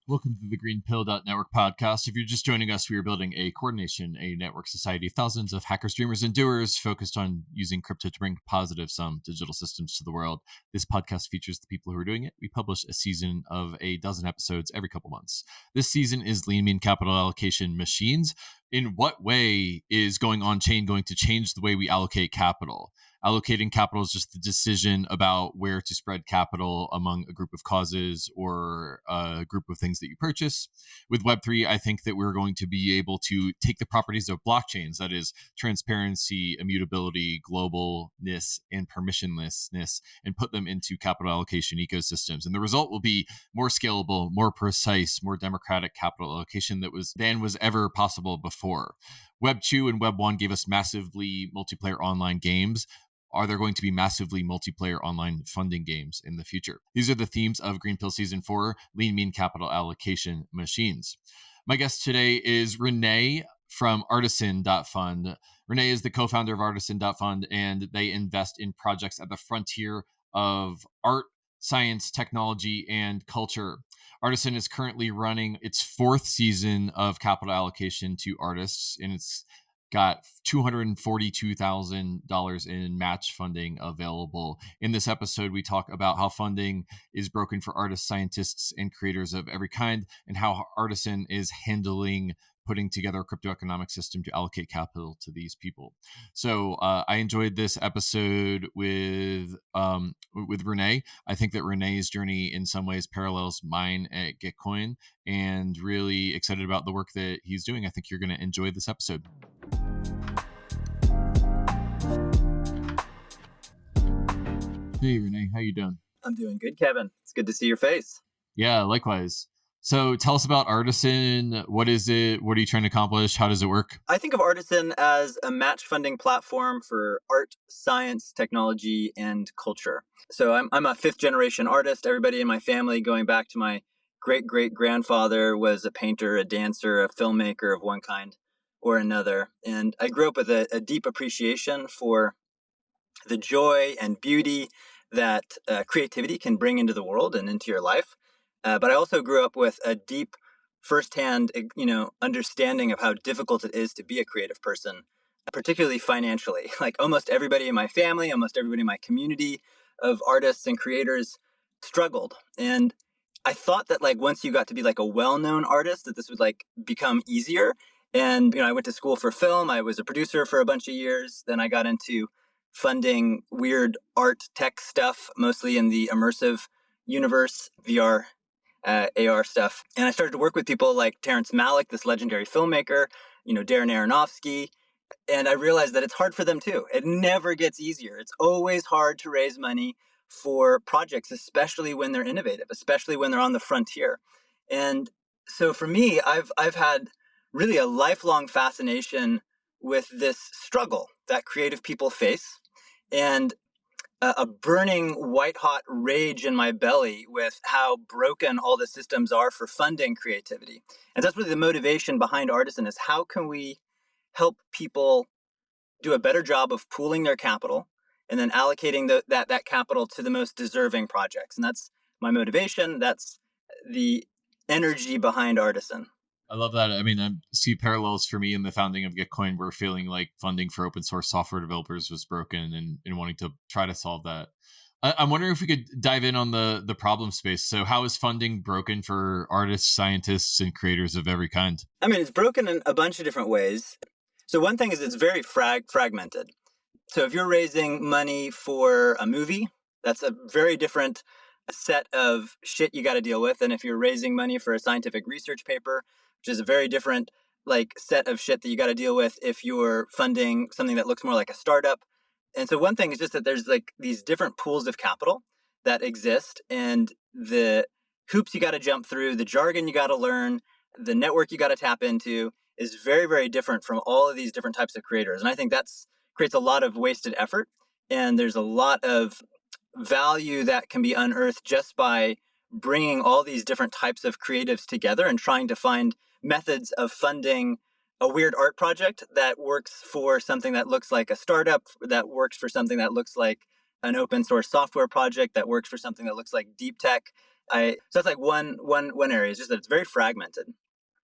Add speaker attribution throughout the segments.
Speaker 1: Welcome to the GreenPilled Network podcast. If you're just joining us, we are building a network society of thousands of hackers, dreamers, and doers focused on using crypto to bring positive sum digital systems to the world. This podcast features the people who are doing it. We publish a season of a dozen episodes every couple months. This season is Lean Mean Capital Allocation Machines. In what way is going on-chain going to change the way we allocate capital? Allocating capital is just the decision about where to spread capital among a group of causes or a group of things that you purchase. With Web3, I think that we're going to be able to take the properties of blockchains, that is transparency, immutability, globalness, and permissionlessness, and put them into capital allocation ecosystems. And the result will be more scalable, more precise, more democratic capital allocation than was ever possible before. Web 2 and Web 1 gave us massively multiplayer online games. Are there going to be massively multiplayer online funding games in the future? These are the themes of Greenpill Season 4, Lean Mean Capital Allocation Machines. My guest today is Rene from Artizen.Fund. Rene is the co-founder of Artizen.Fund, and they invest in projects at the frontier of art, science, technology, and culture. Artizen is currently running its fourth season of capital allocation to artists, and it's got $242,000 in match funding available. In this episode, we talk about how funding is broken for artists, scientists, and creators of every kind, and how Artizen is handling putting together a crypto economic system to allocate capital to these people. So I enjoyed this episode with Rene. I think that Rene's journey in some ways parallels mine at Gitcoin, and really excited about the work that he's doing. I think you're going to enjoy this episode. Hey, Rene, how you doing?
Speaker 2: I'm doing good, Kevin. It's good to see your face.
Speaker 1: Yeah, likewise. So tell us about Artizen. What is it? What are you trying to accomplish? How does it work?
Speaker 2: I think of Artizen as a match funding platform for art, science, technology, and culture. So I'm a fifth generation artist. Everybody in my family, going back to my great-great-grandfather, was a painter, a dancer, a filmmaker of one kind or another. And I grew up with a deep appreciation for the joy and beauty that creativity can bring into the world and into your life. But I also grew up with a deep firsthand, understanding of how difficult it is to be a creative person, particularly financially. Like almost everybody in my family, almost everybody in my community of artists and creators struggled. And I thought that once you got to be a well-known artist, that this would become easier. And, I went to school for film. I was a producer for a bunch of years. Then I got into funding weird art tech stuff, mostly in the immersive universe, VR, AR stuff. And I started to work with people like Terrence Malick, this legendary filmmaker, Darren Aronofsky. And I realized that it's hard for them too. It never gets easier. It's always hard to raise money for projects, especially when they're innovative, especially when they're on the frontier. And so for me, I've had really a lifelong fascination with this struggle that creative people face, and a burning white-hot rage in my belly with how broken all the systems are for funding creativity. And that's really the motivation behind Artizen, is how can we help people do a better job of pooling their capital and then allocating that capital to the most deserving projects. And that's my motivation. That's the energy behind Artizen.
Speaker 1: I love that. I mean, I see parallels for me in the founding of Gitcoin, where feeling like funding for open source software developers was broken and wanting to try to solve that. I'm wondering if we could dive in on the problem space. So how is funding broken for artists, scientists, and creators of every kind?
Speaker 2: I mean, it's broken in a bunch of different ways. So one thing is it's very fragmented. So if you're raising money for a movie, that's a very different set of shit you got to deal with than if you're raising money for a scientific research paper, which is a very different set of shit that you got to deal with if you're funding something that looks more like a startup. And so one thing is just that there's these different pools of capital that exist, and the hoops you got to jump through, the jargon you got to learn, the network you got to tap into is very, very different from all of these different types of creators. And I think that's creates a lot of wasted effort, and there's a lot of value that can be unearthed just by bringing all these different types of creatives together and trying to find methods of funding a weird art project that works for something that looks like a startup, that works for something that looks like an open source software project, that works for something that looks like deep tech, So that's like one area. It's just that it's very fragmented.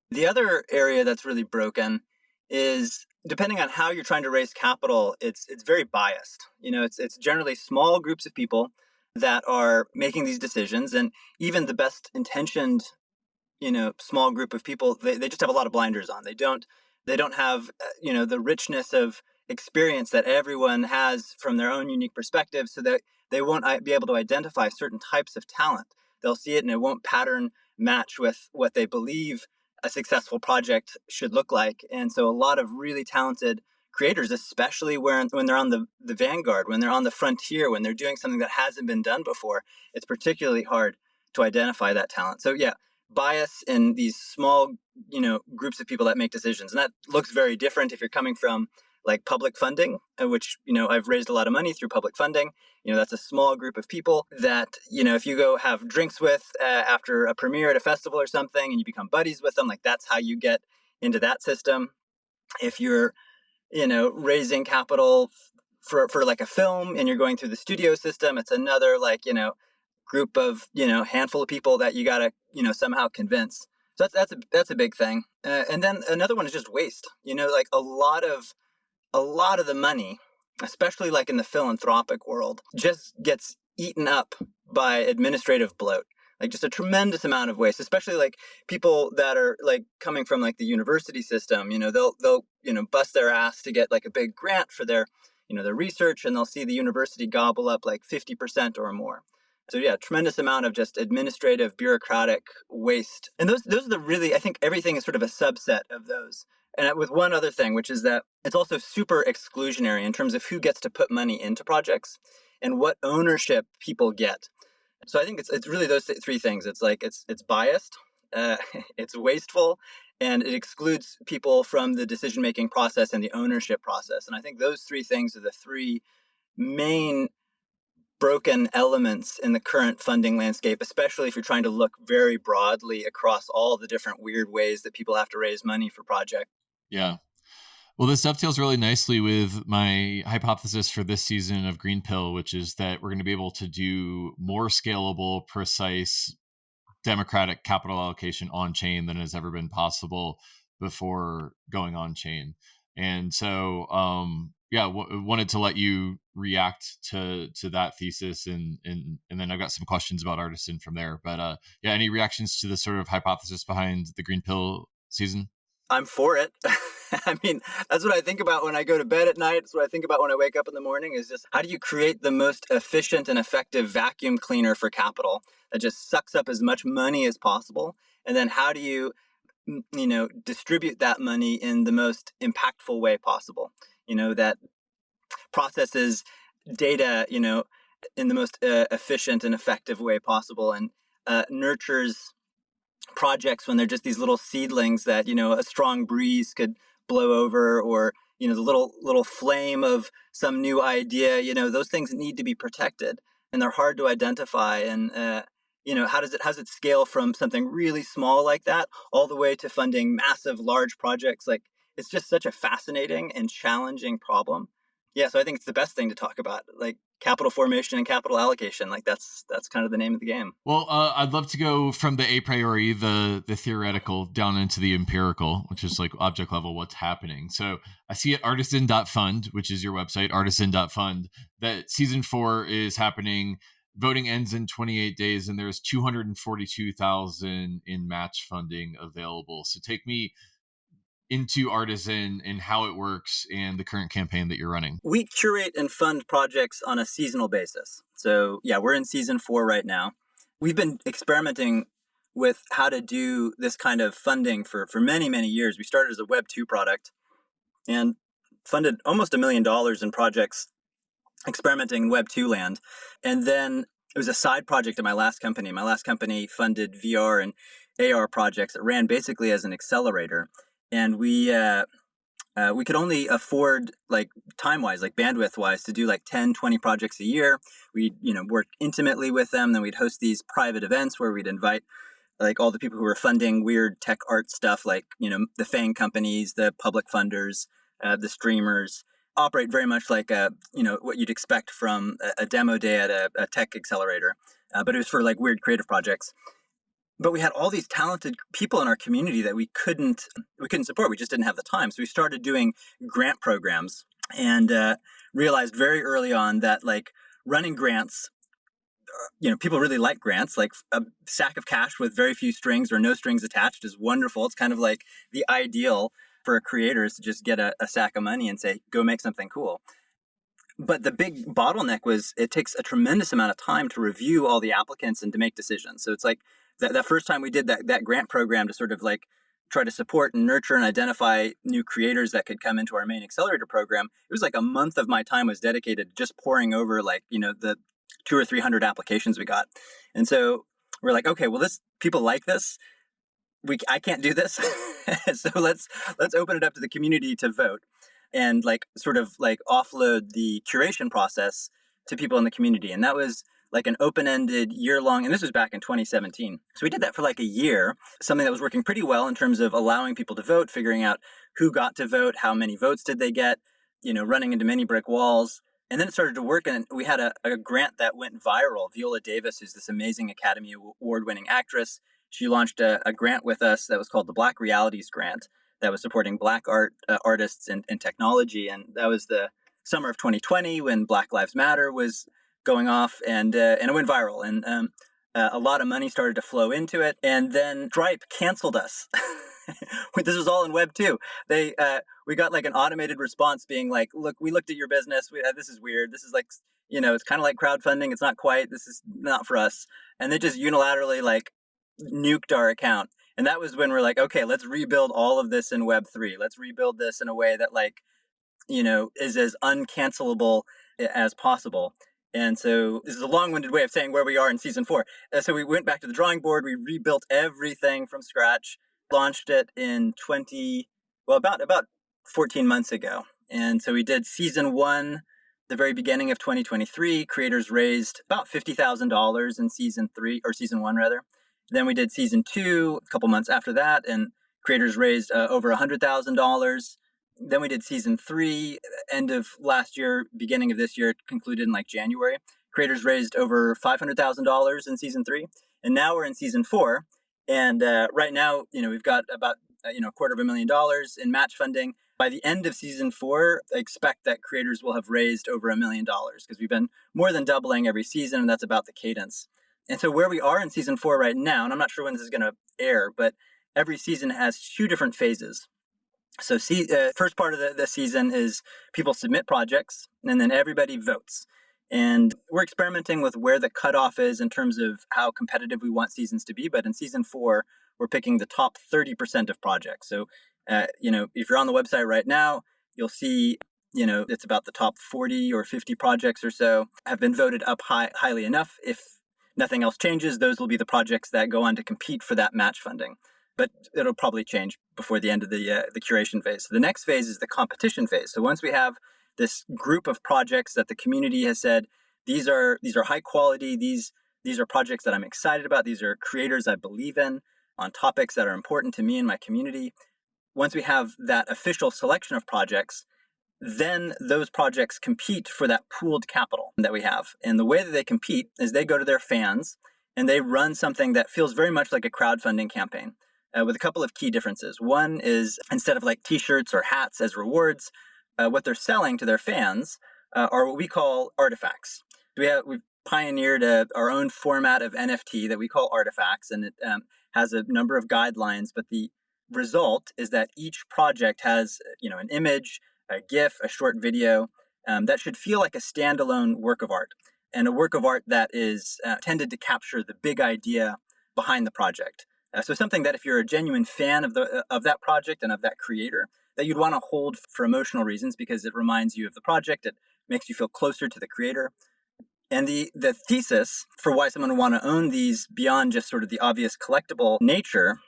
Speaker 2: The other area that's really broken is depending on how you're trying to raise capital, it's very biased. It's generally small groups of people that are making these decisions, and even the best intentioned small group of people, they just have a lot of blinders on. They don't have the richness of experience that everyone has from their own unique perspective, so that they won't be able to identify certain types of talent. They'll see it and it won't pattern match with what they believe a successful project should look like. And so a lot of really talented creators, especially when they're on the vanguard, when they're on the frontier, when they're doing something that hasn't been done before, it's particularly hard to identify that talent. So yeah, bias in these small groups of people that make decisions, and that looks very different if you're coming from like public funding, which I've raised a lot of money through public funding. That's a small group of people that if you go have drinks with after a premiere at a festival or something and you become buddies with them, like that's how you get into that system. If you're raising capital for like a film and you're going through the studio system, it's another like group of handful of people that you gotta somehow convince. So that's a big thing. And then another one is just waste. Like a lot of the money, especially like in the philanthropic world, just gets eaten up by administrative bloat. Like just a tremendous amount of waste, especially like people that are like coming from like the university system. They'll bust their ass to get like a big grant for their research, and they'll see the university gobble up like 50% or more. So yeah, tremendous amount of just administrative, bureaucratic waste. And those are the really, I think everything is sort of a subset of those. And with one other thing, which is that it's also super exclusionary in terms of who gets to put money into projects and what ownership people get. So I think it's really those three things. It's like it's biased, it's wasteful, and it excludes people from the decision-making process and the ownership process. And I think those three things are the three main broken elements in the current funding landscape, especially if you're trying to look very broadly across all the different weird ways that people have to raise money for projects.
Speaker 1: Yeah. Well, this dovetails really nicely with my hypothesis for this season of Greenpill, which is that we're going to be able to do more scalable, precise, democratic capital allocation on chain than has ever been possible before going on chain. And so, yeah, wanted to let you react to that thesis, and then I've got some questions about Artizen from there. But yeah, any reactions to the sort of hypothesis behind the Greenpill season?
Speaker 2: I'm for it. I mean, that's what I think about when I go to bed at night. It's what I think about when I wake up in the morning is just how do you create the most efficient and effective vacuum cleaner for capital that just sucks up as much money as possible? And then how do you, distribute that money in the most impactful way possible? That processes data, in the most efficient and effective way possible, and nurtures projects when they're just these little seedlings that a strong breeze could blow over, or the little flame of some new idea. Those things need to be protected, and they're hard to identify. And how does it scale from something really small like that all the way to funding massive large projects? Like, it's just such a fascinating and challenging problem. Yeah, so I think it's the best thing to talk about, like capital formation and capital allocation. Like that's kind of the name of the game.
Speaker 1: Well, I'd love to go from the a priori, the theoretical, down into the empirical, which is like object level, what's happening. So I see at Artizen.Fund, which is your website, Artizen.Fund, that season 4 is happening. Voting ends in 28 days, and there's 242,000 in match funding available. So take me into Artizen and how it works and the current campaign that you're running.
Speaker 2: We curate and fund projects on a seasonal basis. So yeah, we're in season 4 right now. We've been experimenting with how to do this kind of funding for many, many years. We started as a Web 2 product and funded almost $1 million in projects experimenting in Web 2 land. And then it was a side project at my last company. My last company funded VR and AR projects. It ran basically as an accelerator. And we could only afford, like time-wise, like bandwidth-wise, to do like 10, 20 projects a year. We'd, work intimately with them. Then we'd host these private events where we'd invite like all the people who were funding weird tech art stuff, like, the FANG companies, the public funders, the streamers. operate very much like what you'd expect from a demo day at a tech accelerator, but it was for like weird creative projects. But we had all these talented people in our community that we couldn't support. We just didn't have the time. So we started doing grant programs, and realized very early on that like running grants, people really like grants. Like a sack of cash with very few strings or no strings attached is wonderful. It's kind of like the ideal for a creator is to just get a sack of money and say, go make something cool. But the big bottleneck was it takes a tremendous amount of time to review all the applicants and to make decisions. So it's like that first time we did that grant program to sort of like try to support and nurture and identify new creators that could come into our main accelerator program. It was like a month of my time was dedicated to just poring over like, the 200 or 300 applications we got. And so we're like, okay, well, people like this. I can't do this. So let's open it up to the community to vote and like sort of like offload the curation process to people in the community. And that was like an open-ended year-long, and this was back in 2017. So we did that for like a year, something that was working pretty well in terms of allowing people to vote, figuring out who got to vote, how many votes did they get, running into many brick walls. And then it started to work, and we had a grant that went viral. Viola Davis, who's this amazing Academy Award-winning actress, she launched a grant with us that was called the Black Realities Grant that was supporting Black artists in technology. And that was the summer of 2020 when Black Lives Matter was going off, and it went viral. And a lot of money started to flow into it. And then Stripe canceled us. This was all in Web 2. We got like an automated response being like, look, we looked at your business. This is weird. This is like, it's kind of like crowdfunding. It's not quite. This is not for us. And they just unilaterally like nuked our account. And that was when we're like, okay, let's rebuild all of this in Web3. Let's rebuild this in a way that like, is as uncancelable as possible. And so this is a long-winded way of saying where we are in season 4. So we went back to the drawing board. We rebuilt everything from scratch, launched it in about 14 months ago. And so we did season 1, the very beginning of 2023. Creators raised about $50,000 in season 1 rather. Then we did season 2 a couple months after that, and creators raised over $100,000. Then we did season 3, end of last year, beginning of this year, concluded in like January. Creators raised over $500,000 in season 3, and now we're in season 4. And right now, we've got about $250,000 in match funding. By the end of season 4, I expect that creators will have raised over $1 million because we've been more than doubling every season, and that's about the cadence. And so where we are in season 4 right now, and I'm not sure when this is going to air, but every season has 2 different phases. So first part of the season is people submit projects, and then everybody votes. And we're experimenting with where the cutoff is in terms of how competitive we want seasons to be. But in season 4, we're picking the top 30% of projects. So, if you're on the website right now, you'll see, it's about the top 40 or 50 projects or so have been voted up highly enough. If nothing else changes, those will be the projects that go on to compete for that match funding. But it'll probably change before the end of the curation phase. So the next phase is the competition phase. So once we have this group of projects that the community has said, these are high quality, these are projects that I'm excited about, these are creators I believe in on topics that are important to me and my community. Once we have that official selection of projects, then those projects compete for that pooled capital that we have. And the way that they compete is they go to their fans and they run something that feels very much like a crowdfunding campaign. With a couple of key differences. One is instead of like t-shirts or hats as rewards, what they're selling to their fans are what we call artifacts. We've pioneered our own format of NFT that we call artifacts, and it has a number of guidelines, but the result is that each project has an image, a GIF, a short video that should feel like a standalone work of art, and a work of art that is intended to capture the big idea behind the project. So something that if you're a genuine fan of that project and of that creator, that you'd want to hold for emotional reasons because it reminds you of the project, it makes you feel closer to the creator. And the thesis for why someone would want to own these beyond just sort of the obvious collectible nature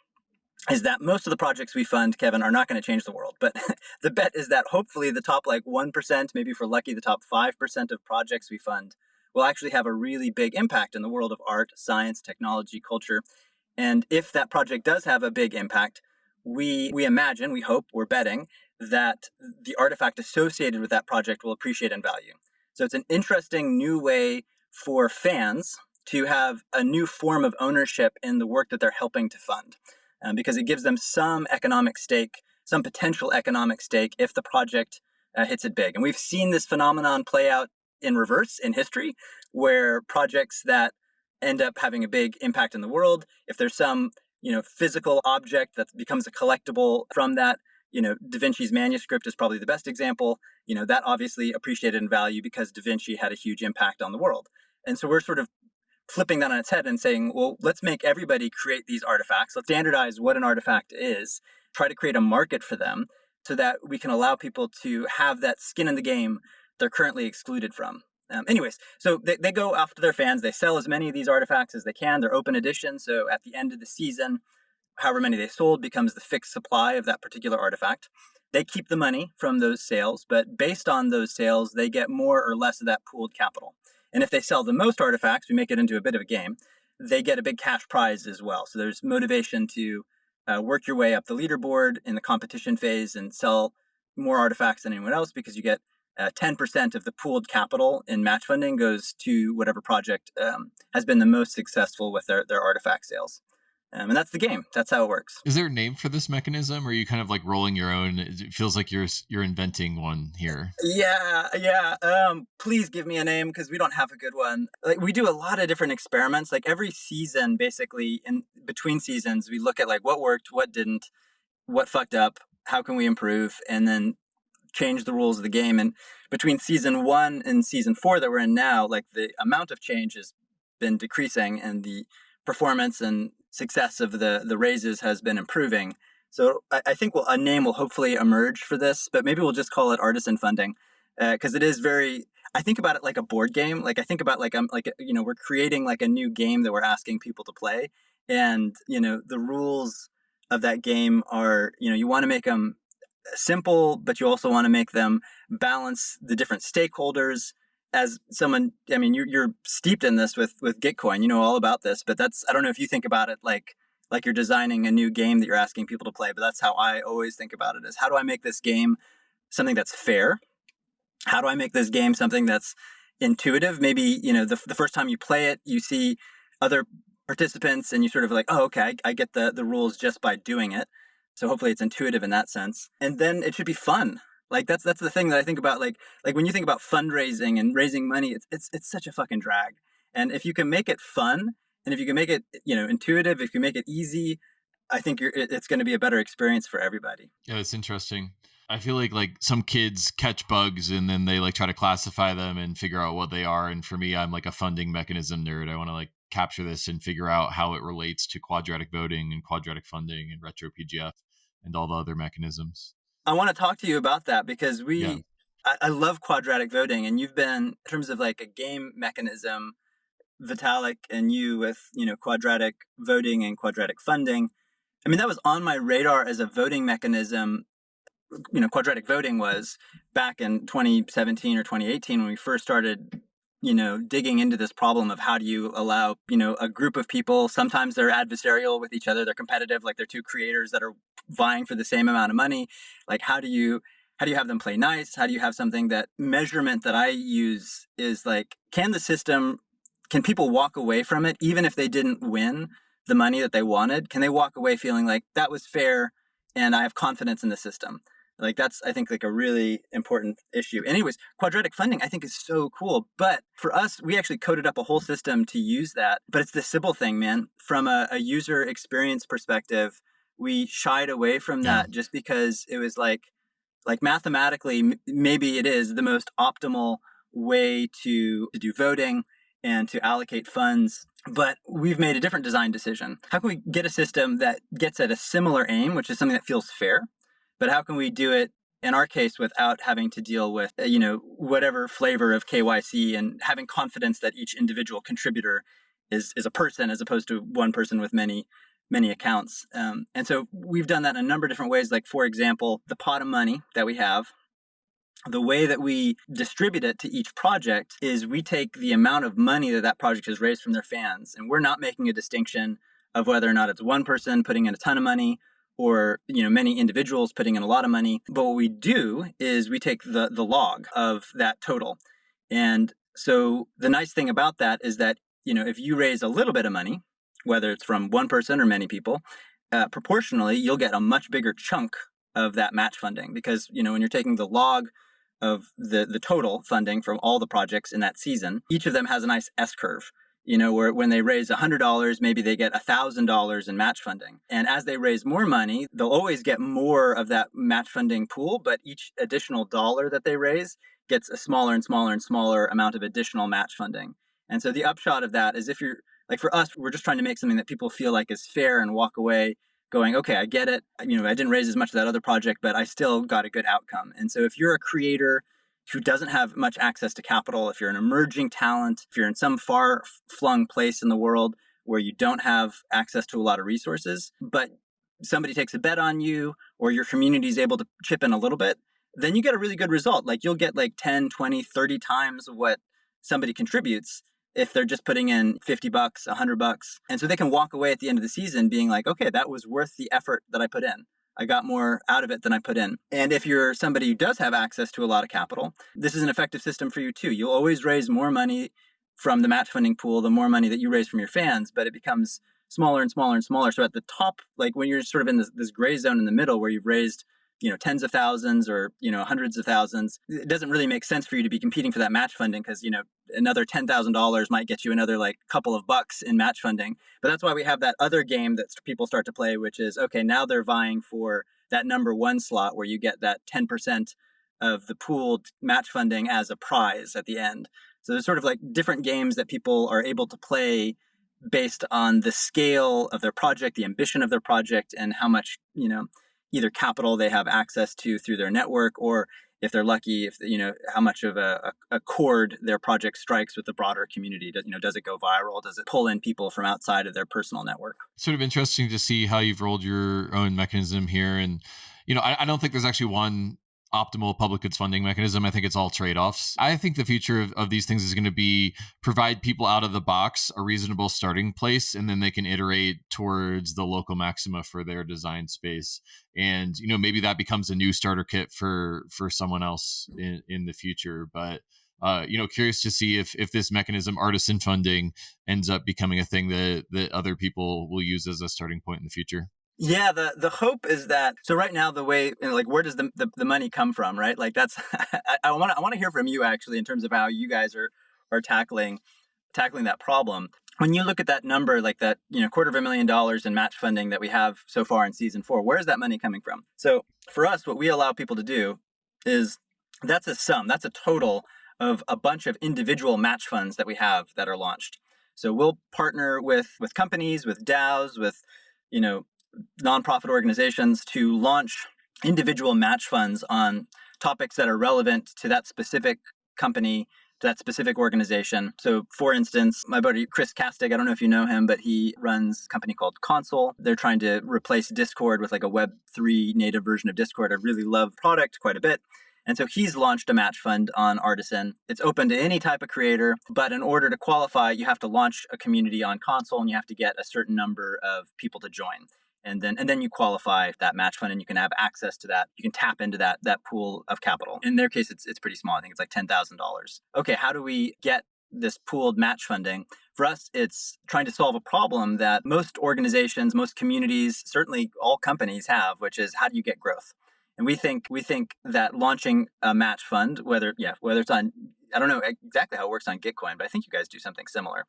Speaker 2: is that most of the projects we fund, Kevin, are not going to change the world. But the bet is that hopefully the top like 1%, maybe if we're lucky, the top 5% of projects we fund will actually have a really big impact in the world of art, science, technology, culture. And if that project does have a big impact, we imagine, we hope, we're betting that the artifact associated with that project will appreciate in value. So it's an interesting new way for fans to have a new form of ownership in the work that they're helping to fund, because it gives them some economic stake, some potential economic stake if the project hits it big. And we've seen this phenomenon play out in reverse in history, where projects that end up having a big impact in the world, if there's some physical object that becomes a collectible from that, Da Vinci's manuscript is probably the best example. That obviously appreciated in value because Da Vinci had a huge impact on the world. And so we're sort of flipping that on its head and saying, well, let's make everybody create these artifacts. Let's standardize what an artifact is, try to create a market for them so that we can allow people to have that skin in the game they're currently excluded from. Anyways, so they go after their fans. They sell as many of these artifacts as they can. They're open edition. So at the end of the season, however many they sold becomes the fixed supply of that particular artifact. They keep the money from those sales, but based on those sales, they get more or less of that pooled capital. And if they sell the most artifacts, we make it into a bit of a game, they get a big cash prize as well. So there's motivation to work your way up the leaderboard in the competition phase and sell more artifacts than anyone else, because you get 10% of the pooled capital in match funding goes to whatever project has been the most successful with their artifact sales. And that's the game. That's how it works.
Speaker 1: Is there a name for this mechanism, or are you kind of like rolling your own? It feels like you're inventing one here.
Speaker 2: Yeah. Please give me a name, because we don't have a good one. Like, we do a lot of different experiments. Like every season, basically, in between seasons, we look at like what worked, what didn't, what fucked up, how can we improve, and then change the rules of the game. And between season 1 and season 4 that we're in now, like the amount of change has been decreasing, and the performance and success of the raises has been improving. So I think a name will hopefully emerge for this, but maybe we'll just call it Artizen Funding, because it is very. I think about it like a board game. Like I think about we're creating like a new game that we're asking people to play, and the rules of that game are you want to make them simple, but you also want to make them balance the different stakeholders. As someone, I mean, you're steeped in this with Gitcoin, you know all about this, but I don't know if you think about it like you're designing a new game that you're asking people to play, but that's how I always think about it: is how do I make this game something that's fair? How do I make this game something that's intuitive? Maybe, the first time you play it, you see other participants and you sort of like, oh, okay, I get the rules just by doing it. So hopefully it's intuitive in that sense. And then it should be fun. Like that's the thing that I think about. Like when you think about fundraising and raising money, it's such a fucking drag. And if you can make it fun, and if you can make it intuitive, if you can make it easy, I think it's going to be a better experience for everybody.
Speaker 1: Yeah, it's interesting. I feel like some kids catch bugs and then they like try to classify them and figure out what they are. And for me, I'm like a funding mechanism nerd. I want to like capture this and figure out how it relates to quadratic voting and quadratic funding and retro PGF and all the other mechanisms.
Speaker 2: I want to talk to you about that, because
Speaker 1: Yeah.
Speaker 2: I love quadratic voting, and you've been, in terms of like a game mechanism, Vitalik and you with, quadratic voting and quadratic funding. I mean, that was on my radar as a voting mechanism. Quadratic voting was back in 2017 or 2018 when we first started, digging into this problem of how do you allow, a group of people, sometimes they're adversarial with each other, they're competitive, like they're two creators that are vying for the same amount of money. Like how do you have them play nice? How do you have something that measurement that I use is like, can people walk away from it even if they didn't win the money that they wanted? Can they walk away feeling like that was fair and I have confidence in the system? Like that's, I think, like a really important issue. Anyways, quadratic funding, I think, is so cool. But for us, we actually coded up a whole system to use that. But it's the Sybil thing, man. From a user experience perspective, we shied away from
Speaker 1: Yeah.
Speaker 2: that just because it was like mathematically, maybe it is the most optimal way to do voting and to allocate funds. But we've made a different design decision. How can we get a system that gets at a similar aim, which is something that feels fair? But how can we do it, in our case, without having to deal with, whatever flavor of KYC, and having confidence that each individual contributor is a person as opposed to one person with many accounts. And so we've done that in a number of different ways. Like, for example, the pot of money that we have, the way that we distribute it to each project is we take the amount of money that project has raised from their fans, and we're not making a distinction of whether or not it's one person putting in a ton of money or many individuals putting in a lot of money. But what we do is we take the log of that total. And so the nice thing about that is that if you raise a little bit of money, whether it's from one person or many people, proportionally you'll get a much bigger chunk of that match funding, because when you're taking the log of the total funding from all the projects in that season, each of them has a nice S curve. Where when they raise $100, maybe they get $1,000 in match funding. And as they raise more money, they'll always get more of that match funding pool, but each additional dollar that they raise gets a smaller and smaller and smaller amount of additional match funding. And so the upshot of that is, if you're like, for us, we're just trying to make something that people feel like is fair and walk away going, okay, I get it. I didn't raise as much of that other project, but I still got a good outcome. And so if you're a creator who doesn't have much access to capital, if you're an emerging talent, if you're in some far-flung place in the world where you don't have access to a lot of resources, but somebody takes a bet on you, or your community is able to chip in a little bit, then you get a really good result. Like, you'll get like 10, 20, 30 times what somebody contributes if they're just putting in $50, $100. And so they can walk away at the end of the season being like, okay, that was worth the effort that I put in. I got more out of it than I put in. And if you're somebody who does have access to a lot of capital, this is an effective system for you too. You'll always raise more money from the match funding pool, the more money that you raise from your fans, but it becomes smaller and smaller and smaller. So at the top, like when you're sort of in this gray zone in the middle where you've raised tens of thousands or hundreds of thousands, it doesn't really make sense for you to be competing for that match funding, because another $10,000 might get you another like couple of bucks in match funding. But that's why we have that other game that people start to play, which is, okay, now they're vying for that number one slot where you get that 10% of the pooled match funding as a prize at the end. So there's sort of like different games that people are able to play based on the scale of their project, the ambition of their project, and how much either capital they have access to through their network, or if they're lucky, if how much of a chord their project strikes with the broader community. Does it go viral? Does it pull in people from outside of their personal network?
Speaker 1: Sort of interesting to see how you've rolled your own mechanism here. And I don't think there's actually one optimal public goods funding mechanism. I think it's all trade-offs. I think the future of these things is going to be provide people out of the box a reasonable starting place, and then they can iterate towards the local maxima for their design space. And maybe that becomes a new starter kit for someone else in the future. But curious to see if this mechanism, artisan funding, ends up becoming a thing that other people will use as a starting point in the future.
Speaker 2: Yeah, the hope is that, so right now, the way, like, where does the money come from, right? Like, that's I want to hear from you actually in terms of how you guys are tackling that problem. When you look at that number, like that $250,000 in match funding that we have so far in season 4, where's that money coming from? So for us, what we allow people to do is, that's a sum, that's a total of a bunch of individual match funds that we have that are launched. So we'll partner with companies, with DAOs, with nonprofit organizations to launch individual match funds on topics that are relevant to that specific company, to that specific organization. So for instance, my buddy Chris Castig, I don't know if you know him, but he runs a company called Console. They're trying to replace Discord with like a Web3 native version of Discord. I really love the product quite a bit. And so he's launched a match fund on Artizen. It's open to any type of creator, but in order to qualify, you have to launch a community on Console, and you have to get a certain number of people to join. And then you qualify that match fund, and you can have access to that. You can tap into that pool of capital. In their case, it's pretty small. I think it's like $10,000. Okay, how do we get this pooled match funding? For us, it's trying to solve a problem that most organizations, most communities, certainly all companies have, which is, how do you get growth? And we think that launching a match fund, whether it's on, I don't know exactly how it works on Gitcoin, but I think you guys do something similar.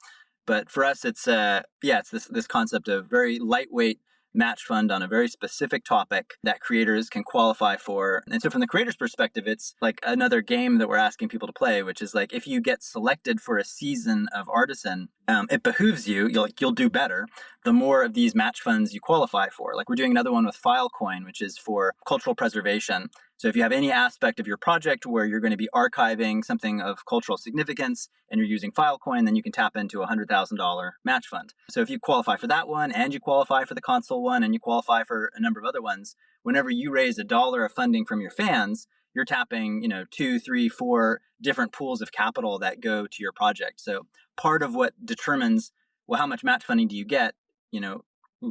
Speaker 2: But for us, it's this concept of very lightweight match fund on a very specific topic that creators can qualify for. And so from the creator's perspective, it's like another game that we're asking people to play, which is like, if you get selected for a season of Artisan, it behooves you'll do better the more of these match funds you qualify for. Like, we're doing another one with Filecoin, which is for cultural preservation. So if you have any aspect of your project where you're going to be archiving something of cultural significance and you're using Filecoin, then you can tap into a $100,000 match fund. So if you qualify for that one, and you qualify for the Console one, and you qualify for a number of other ones, whenever you raise $1 of funding from your fans, you're tapping 2, 3, 4 different pools of capital that go to your project. So part of what determines, well, how much match funding do you get,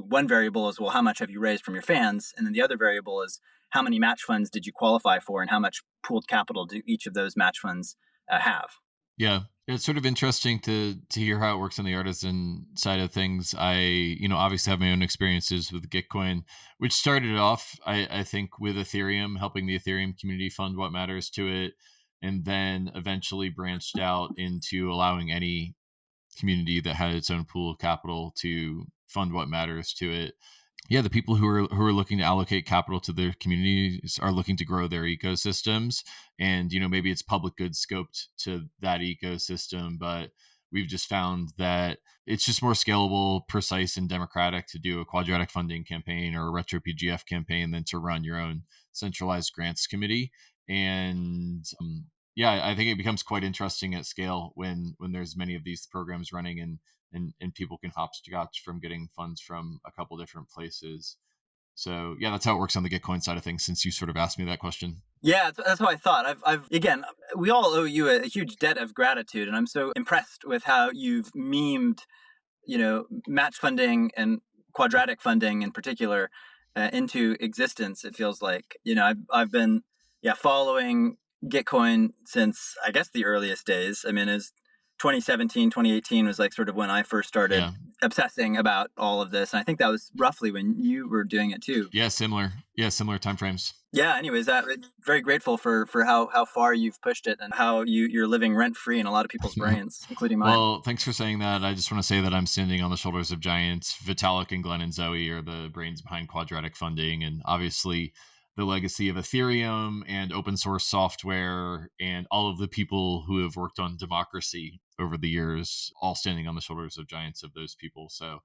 Speaker 2: one variable is, well, how much have you raised from your fans? And then the other variable is how many match funds did you qualify for and how much pooled capital do each of those match funds have?
Speaker 1: Yeah. It's sort of interesting to hear how it works on the artisan side of things. I, obviously have my own experiences with Gitcoin, which started off, I think, with Ethereum, helping the Ethereum community fund what matters to it, and then eventually branched out into allowing any community that had its own pool of capital to fund what matters to it. Yeah, the people who are looking to allocate capital to their communities are looking to grow their ecosystems, and maybe it's public good scoped to that ecosystem, but we've just found that it's just more scalable, precise, and democratic to do a quadratic funding campaign or a retro PGF campaign than to run your own centralized grants committee. And yeah, I think it becomes quite interesting at scale when there's many of these programs running, and people can hopscotch from getting funds from a couple different places. So yeah, that's how it works on the Gitcoin side of things, since you sort of asked me that question.
Speaker 2: Yeah, that's what I thought. Again, we all owe you a huge debt of gratitude, and I'm so impressed with how you've memed, match funding and quadratic funding in particular into existence. It feels like, I've been, following Gitcoin since, I guess, the earliest days. I mean, as 2017, 2018 was like sort of when I first started
Speaker 1: Yeah.
Speaker 2: obsessing about all of this. And I think that was roughly when you were doing it too.
Speaker 1: Yeah, similar. Yeah, similar timeframes.
Speaker 2: Yeah, anyways, that very grateful for how far you've pushed it and how you're living rent free in a lot of people's brains, including mine.
Speaker 1: Well, thanks for saying that. I just want to say that I'm standing on the shoulders of giants. Vitalik and Glenn and Zoe are the brains behind quadratic funding, and obviously the legacy of Ethereum and open source software and all of the people who have worked on democracy over the years, all standing on the shoulders of giants of those people. So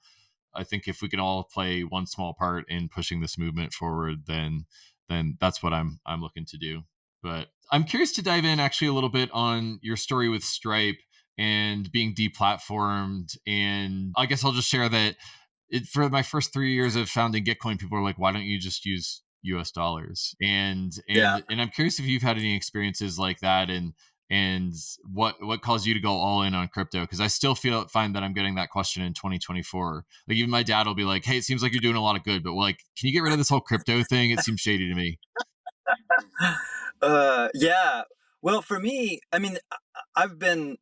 Speaker 1: I think if we can all play one small part in pushing this movement forward, then that's what I'm looking to do. But I'm curious to dive in actually a little bit on your story with Stripe and being deplatformed. And I guess I'll just share that for my first 3 years of founding Gitcoin, people were like, "Why don't you just use US dollars?" And
Speaker 2: Yeah.
Speaker 1: and and I'm curious if you've had any experiences like that, and what caused you to go all in on crypto, because I still find that I'm getting that question in 2024. Like, even my dad will be like, "Hey, it seems like you're doing a lot of good, but like, can you get rid of this whole crypto thing? It seems shady to me."
Speaker 2: Yeah. Well, for me, I mean, I've been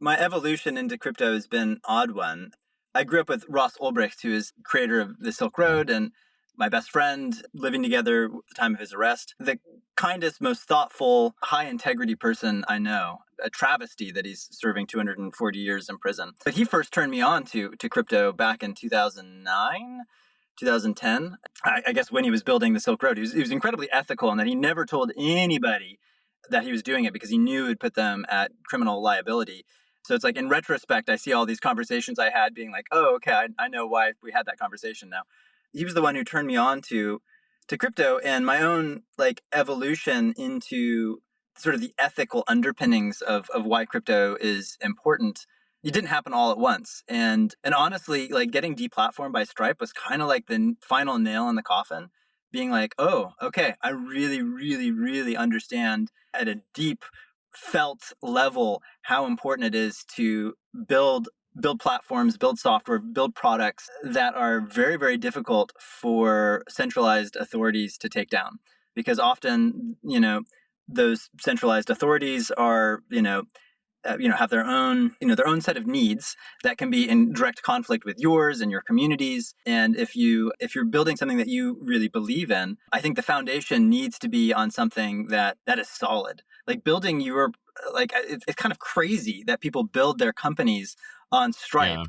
Speaker 2: my evolution into crypto has been an odd one. I grew up with Ross Ulbricht, who is creator of the Silk
Speaker 1: Yeah.
Speaker 2: Road and my best friend, living together at the time of his arrest. The kindest, most thoughtful, high integrity person I know. A travesty that he's serving 240 years in prison. But he first turned me on to crypto back in 2009. 2010, I guess, when he was building the Silk Road. He was incredibly ethical in that he never told anybody that he was doing it because he knew it would put them at criminal liability. So it's like, in retrospect, I see all these conversations I had being like, oh, okay, I know why we had that conversation now. He was the one who turned me on to crypto and my own like evolution into sort of the ethical underpinnings of why crypto is important. It didn't happen all at once. And honestly, like getting deplatformed by Stripe was kind of like the final nail in the coffin, being like, oh, okay, I really, really, really understand at a deep felt level how important it is to build platforms, build software, build products that are very, very difficult for centralized authorities to take down. Because often, those centralized authorities are, have their own set of needs that can be in direct conflict with yours and your communities. And if you're building something that you really believe in, I think the foundation needs to be on something that is solid. Like building your like it's kind of crazy that people build their companies on
Speaker 1: Yeah.
Speaker 2: Stripe.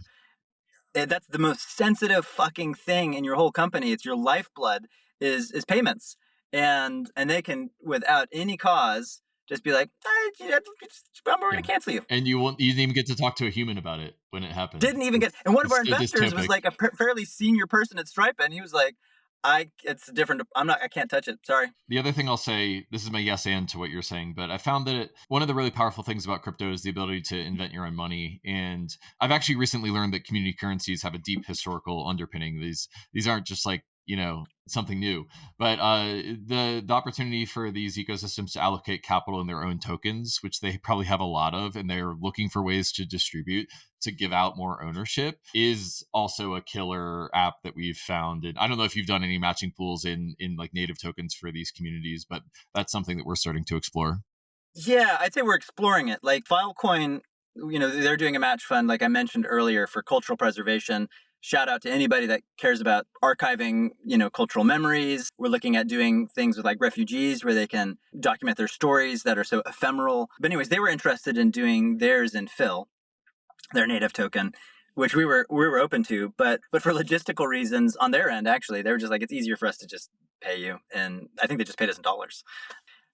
Speaker 2: That's the most sensitive fucking thing in your whole company. It's your lifeblood is payments, and they can without any cause just be like, we're going
Speaker 1: Yeah.
Speaker 2: to cancel you.
Speaker 1: You didn't even get to talk to a human about it when it happened.
Speaker 2: Didn't even get. And one of
Speaker 1: It's
Speaker 2: our
Speaker 1: so
Speaker 2: investors was
Speaker 1: dystopic.
Speaker 2: like a fairly senior person at Stripe, and he was like, it's different. I can't touch it. Sorry.
Speaker 1: The other thing I'll say, this is my yes and to what you're saying, but I found that one of the really powerful things about crypto is the ability to invent your own money. And I've actually recently learned that community currencies have a deep historical underpinning. These aren't just like something new. But the opportunity for these ecosystems to allocate capital in their own tokens, which they probably have a lot of, and they're looking for ways to distribute to give out more ownership, is also a killer app that we've found. And I don't know if you've done any matching pools in like native tokens for these communities, but that's something that we're starting to explore.
Speaker 2: Yeah, I'd say we're exploring it. Like Filecoin, they're doing a match fund, like I mentioned earlier, for cultural preservation. Shout out to anybody that cares about archiving, cultural memories. We're looking at doing things with like refugees where they can document their stories that are so ephemeral. But anyways, they were interested in doing theirs in Phil, their native token, which we were open to, but for logistical reasons on their end, actually, they were just like, it's easier for us to just pay you, and I think they just paid us in dollars.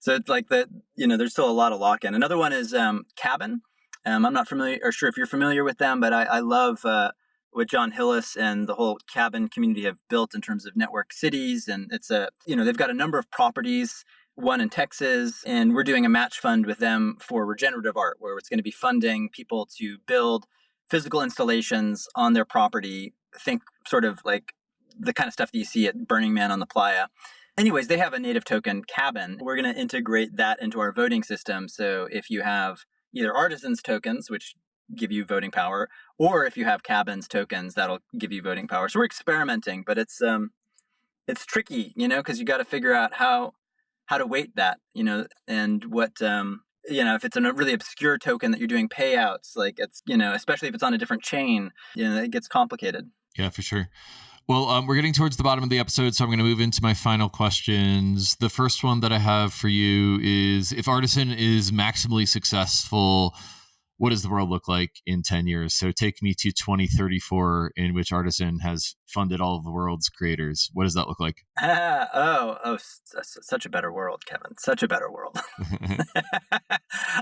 Speaker 2: So it's like that, there's still a lot of lock-in. Another one is Cabin. I'm not familiar or sure if you're familiar with them, but I love what John Hillis and the whole Cabin community have built in terms of network cities. And they've got a number of properties, one in Texas, and we're doing a match fund with them for regenerative art, where it's going to be funding people to build physical installations on their property. Think sort of like the kind of stuff that you see at Burning Man on the playa. Anyways, they have a native token, Cabin. We're going to integrate that into our voting system. So if you have either Artizen's tokens, which give you voting power, or if you have Cabin's tokens, that'll give you voting power. So we're experimenting, but it's tricky, because you got to figure out how to weight that, and what if it's a really obscure token that you're doing payouts, like it's especially if it's on a different chain, it gets complicated.
Speaker 1: Yeah, for sure. Well, we're getting towards the bottom of the episode, so I'm going to move into my final questions. The first one that I have for you is, if Artizen is maximally successful, what does the world look like in 10 years? So take me to 2034, in which Artizen has funded all of the world's creators. What does that look like?
Speaker 2: Such a better world, Kevin. Such a better world.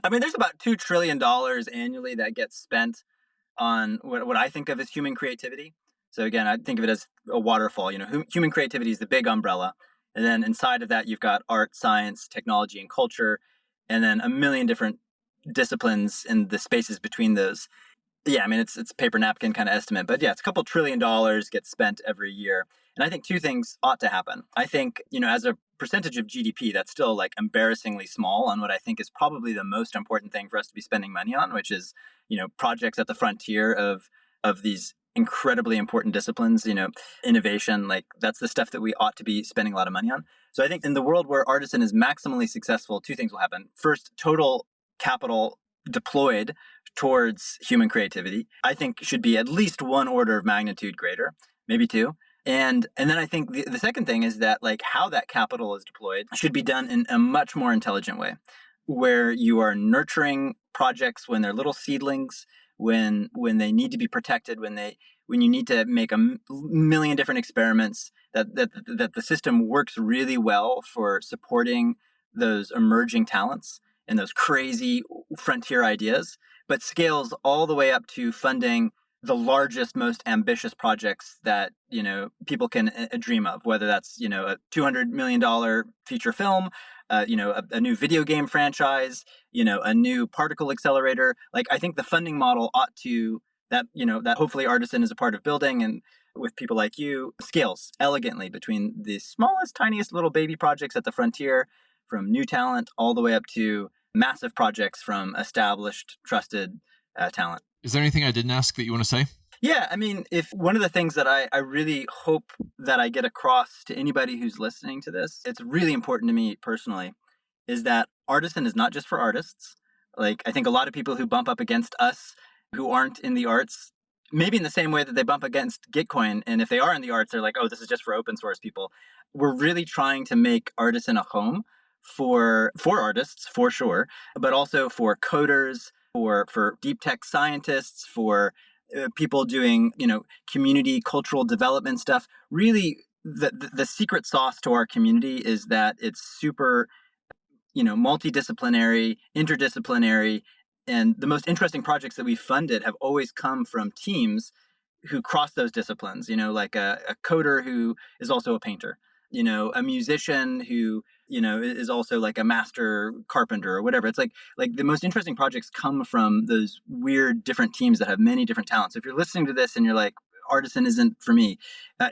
Speaker 2: I mean, there's about $2 trillion annually that gets spent on what I think of as human creativity. So again, I think of it as a waterfall. Human creativity is the big umbrella. And then inside of that, you've got art, science, technology, and culture, and then a million different disciplines in the spaces between those. Yeah, I mean, it's paper napkin kind of estimate. But yeah, it's a couple $1 trillion gets spent every year. And I think two things ought to happen. I think, as a percentage of GDP, that's still like embarrassingly small on what I think is probably the most important thing for us to be spending money on, which is, projects at the frontier of these incredibly important disciplines, innovation. Like that's the stuff that we ought to be spending a lot of money on. So I think in the world where Artizen is maximally successful, two things will happen. First, total capital deployed towards human creativity, I think should be at least one order of magnitude greater, maybe two. And then I think the second thing is that like how that capital is deployed should be done in a much more intelligent way, where you are nurturing projects when they're little seedlings, when they need to be protected, when you need to make a million different experiments, that the system works really well for supporting those emerging talents and those crazy frontier ideas, but scales all the way up to funding the largest, most ambitious projects that people can dream of. Whether that's a $200 million feature film, a new video game franchise, a new particle accelerator. Like I think the funding model ought to that hopefully Artizen is a part of building, and with people like you, scales elegantly between the smallest, tiniest little baby projects at the frontier, from new talent all the way up to massive projects from established, trusted talent.
Speaker 1: Is there anything I didn't ask that you want to say?
Speaker 2: Yeah, I mean, if one of the things that I really hope that I get across to anybody who's listening to this, it's really important to me personally, is that Artizen is not just for artists. Like, I think a lot of people who bump up against us who aren't in the arts, maybe in the same way that they bump against Gitcoin, and if they are in the arts, they're like, oh, this is just for open source people. We're really trying to make Artizen a home for artists, for sure, but also for coders, for deep tech scientists, for people doing community cultural development stuff. Really, the secret sauce to our community is that it's super multidisciplinary, interdisciplinary, and the most interesting projects that we've funded have always come from teams who cross those disciplines. Like a coder who is also a painter, a musician who is also like a master carpenter or whatever. It's like the most interesting projects come from those weird different teams that have many different talents. So if you're listening to this and you're like, Artizen isn't for me,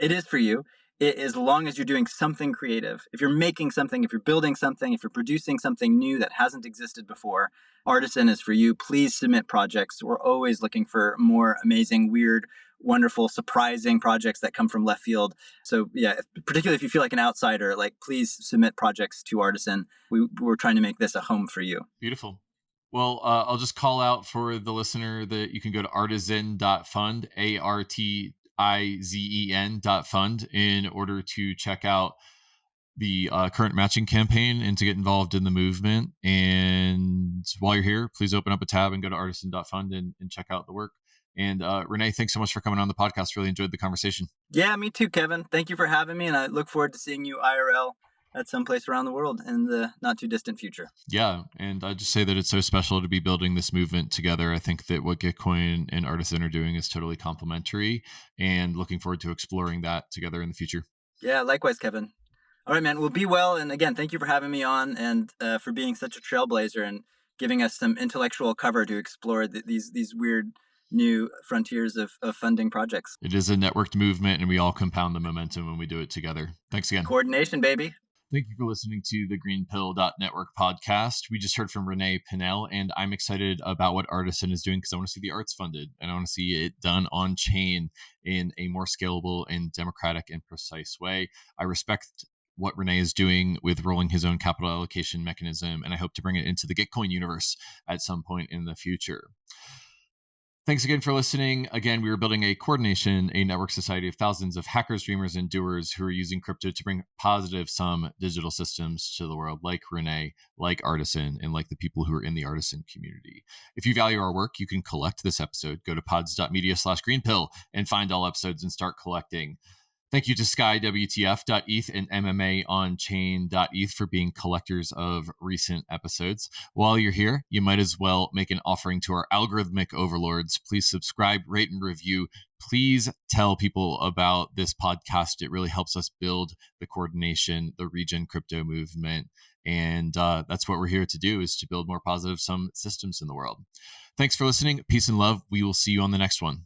Speaker 2: it is for you. as long as you're doing something creative. If you're making something, if you're building something, if you're producing something new that hasn't existed before, Artizen is for you. Please submit projects. We're always looking for more amazing, weird, wonderful, surprising projects that come from left field. So yeah, particularly if you feel like an outsider, like please submit projects to Artizen. We're trying to make this a home for you.
Speaker 1: Beautiful. Well, I'll just call out for the listener that you can go to Artizen.Fund, Artizen.Fund, in order to check out the current matching campaign and to get involved in the movement. And while you're here, please open up a tab and go to Artizen.Fund and check out the work. And Rene, thanks so much for coming on the podcast. Really enjoyed the conversation.
Speaker 2: Yeah, me too, Kevin. Thank you for having me, and I look forward to seeing you IRL at some place around the world in the not too distant future.
Speaker 1: Yeah, and I just say that it's so special to be building this movement together. I think that what Gitcoin and Artizen are doing is totally complementary, and looking forward to exploring that together in the future.
Speaker 2: Yeah, likewise, Kevin. All right, man. Well, be well, and again, thank you for having me on and for being such a trailblazer and giving us some intellectual cover to explore these weird new frontiers of funding projects.
Speaker 1: It is a networked movement, and we all compound the momentum when we do it together. Thanks again.
Speaker 2: Coordination, baby.
Speaker 1: Thank you for listening to the GreenPilled.network podcast. We just heard from Rene Pinnell, and I'm excited about what Artizen is doing because I want to see the arts funded, and I want to see it done on chain in a more scalable and democratic and precise way. I respect what Rene is doing with rolling his own capital allocation mechanism, and I hope to bring it into the Gitcoin universe at some point in the future. Thanks again for listening. Again, we are building a coordination, a network society of thousands of hackers, dreamers, and doers who are using crypto to bring positive sum digital systems to the world, like Rene, like Artizen, and like the people who are in the Artizen community. If you value our work, you can collect this episode. Go to pods.media/greenpill and find all episodes and start collecting. Thank you to SkyWTF.eth and MMAOnchain.eth for being collectors of recent episodes. While you're here, you might as well make an offering to our algorithmic overlords. Please subscribe, rate, and review. Please tell people about this podcast. It really helps us build the coordination, the regen crypto movement. And that's what we're here to do, is to build more positive sum systems in the world. Thanks for listening. Peace and love. We will see you on the next one.